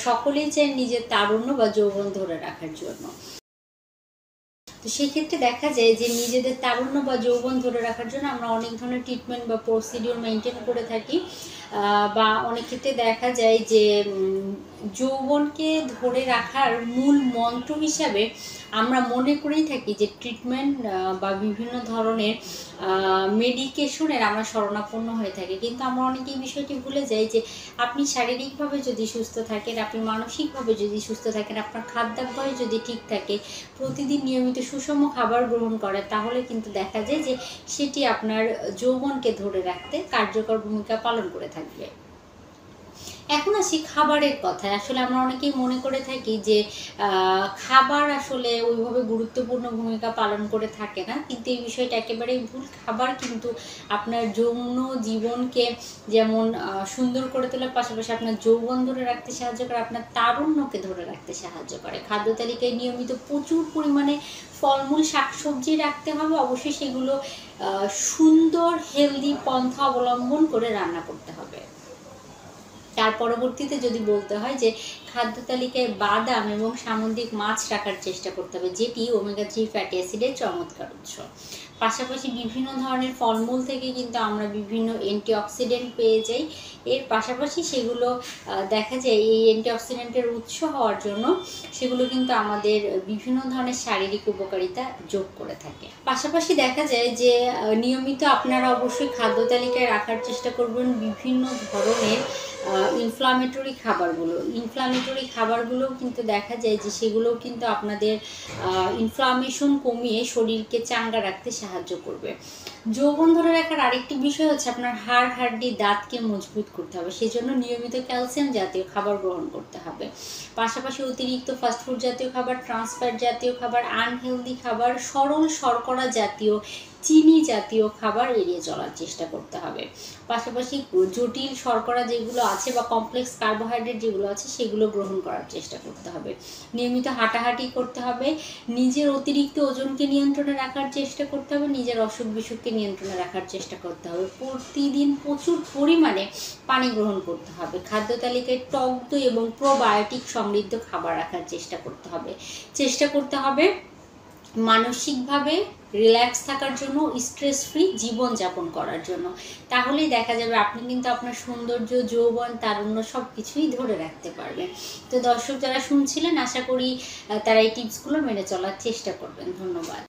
সকলেই চায় নিজের তারুণ্য বা যৌবন ধরে রাখার জন্য। তো সেক্ষেত্রে দেখা যায় যে নিজেদের তারুণ্য বা যৌবন ধরে রাখার জন্য আমরা অনেক ধরনের ট্রিটমেন্ট বা প্রসিডিওর মেনটেন করে থাকি, বা অনেক ক্ষেত্রে দেখা যায় যে যৌবনকে ধরে রাখার মূল মন্ত্র হিসাবে আমরা মনে করেই থাকি যে ট্রিটমেন্ট বা বিভিন্ন ধরনের মেডিকেশনের আমরা শরণাপন্ন হয়ে থাকি। কিন্তু আমরা অনেকেই বিষয়টি ভুলে যাই যে আপনি শারীরিকভাবে যদি সুস্থ থাকেন, আপনি মানসিকভাবে যদি সুস্থ থাকেন, আপনার খাদ্যাভ্যাস যদি ঠিক থাকে, প্রতিদিন নিয়মিত সুষম খাবার গ্রহণ করেন, তাহলে কিন্তু দেখা যায় যে সেটি আপনার যৌবনকে ধরে রাখতে কার্যকর ভূমিকা পালন করে থাকবে। এখন আসি খাবারের কথায়। আসলে আমরা অনেকেই মনে করে থাকি যে খাবার আসলে ওইভাবে গুরুত্বপূর্ণ ভূমিকা পালন করে থাকে না, কিন্তু এই বিষয়টা একেবারেই ভুল। খাবার কিন্তু আপনার যৌন জীবনকে যেমন সুন্দর করে তোলার পাশাপাশি আপনার যৌবন ধরে রাখতে সাহায্য করে, আপনার তারুণ্যকে ধরে রাখতে সাহায্য করে। খাদ্য তালিকায় নিয়মিত প্রচুর পরিমাণে ফলমূল শাকসবজি রাখতে হবে, অবশ্যই সেগুলো সুন্দর হেলদি পন্থা অবলম্বন করে রান্না করতে হবে। তার পরবর্তীতে যদি বলতে হয় যে খাদ্য তালিকায় বাদাম এবং সামুদ্রিক মাছ রাখার চেষ্টা করতে হবে, যেটি ওমেগা 3 ফ্যাটি অ্যাসিডের চমৎকার উৎস। পাশাপাশি বিভিন্ন ধরনের ফলমূল থেকে কিন্তু আমরা বিভিন্ন অ্যান্টিঅক্সিডেন্ট পেয়ে যাই। এর পাশাপাশি সেগুলো দেখা যায় এই অ্যান্টিঅক্সিডেন্টের উৎস হওয়ার জন্য সেগুলো কিন্তু আমাদের বিভিন্ন ধরনের শারীরিক উপকারিতা যোগ করে থাকে। পাশাপাশি দেখা যায় যে নিয়মিত আপনারা অবশ্যই খাদ্য তালিকায় রাখার চেষ্টা করবেন বিভিন্ন ধরনের ইনফ্লামেটরি খাবারগুলোও কিন্তু দেখা যায় যে সেগুলোও কিন্তু আপনাদের ইনফ্লামেশন কমিয়ে শরীরকে চাঙ্গা রাখতে সাহায্য করবে। যৌবন ধরে রাখার আরেকটি বিষয় হচ্ছে আপনার হাড়-হাড্ডি দাঁতকে মজবুত করতে হবে, সেজন্য নিয়মিত ক্যালসিয়াম জাতীয় খাবার গ্রহণ করতে হবে। পাশাপাশি অতিরিক্ত ফাস্টফুড জাতীয় খাবার, ট্রান্সফ্যাট জাতীয় খাবার, আনহেলদি খাবার, সরল শর্করা জাতীয়, চিনি জাতীয় খাবার এড়িয়ে চলার চেষ্টা করতে হবে। পাশাপাশি জটিল শর্করা যেগুলো আছে বা কমপ্লেক্স কার্বোহাইড্রেট যেগুলো আছে সেগুলো গ্রহণ করার চেষ্টা করতে হবে। নিয়মিত হাঁটাহাঁটি করতে হবে, নিজের অতিরিক্ত ওজনকে নিয়ন্ত্রণে রাখার চেষ্টা করতে হবে, নিজের অসুখ বিসুখকে নিয়ন্ত্রণে রাখার চেষ্টা করতে হবে। প্রতিদিন প্রচুর পরিমাণে পানি গ্রহণ করতে হবে। খাদ্য তালিকায় টক দই এবং প্রোবায়োটিক সমৃদ্ধ খাবার রাখার চেষ্টা করতে হবে মানসিকভাবে রিল্যাক্স থাকার জন্য, স্ট্রেস ফ্রি জীবনযাপন করার জন্য। তাহলেই দেখা যাবে আপনি কিন্তু আপনার সৌন্দর্য, যৌবন, তারুণ্য সব কিছুই ধরে রাখতে পারবেন। তো দর্শক যারা শুনছিলেন, আশা করি তারা এই টিপসগুলো মেনে চলার চেষ্টা করবেন। ধন্যবাদ।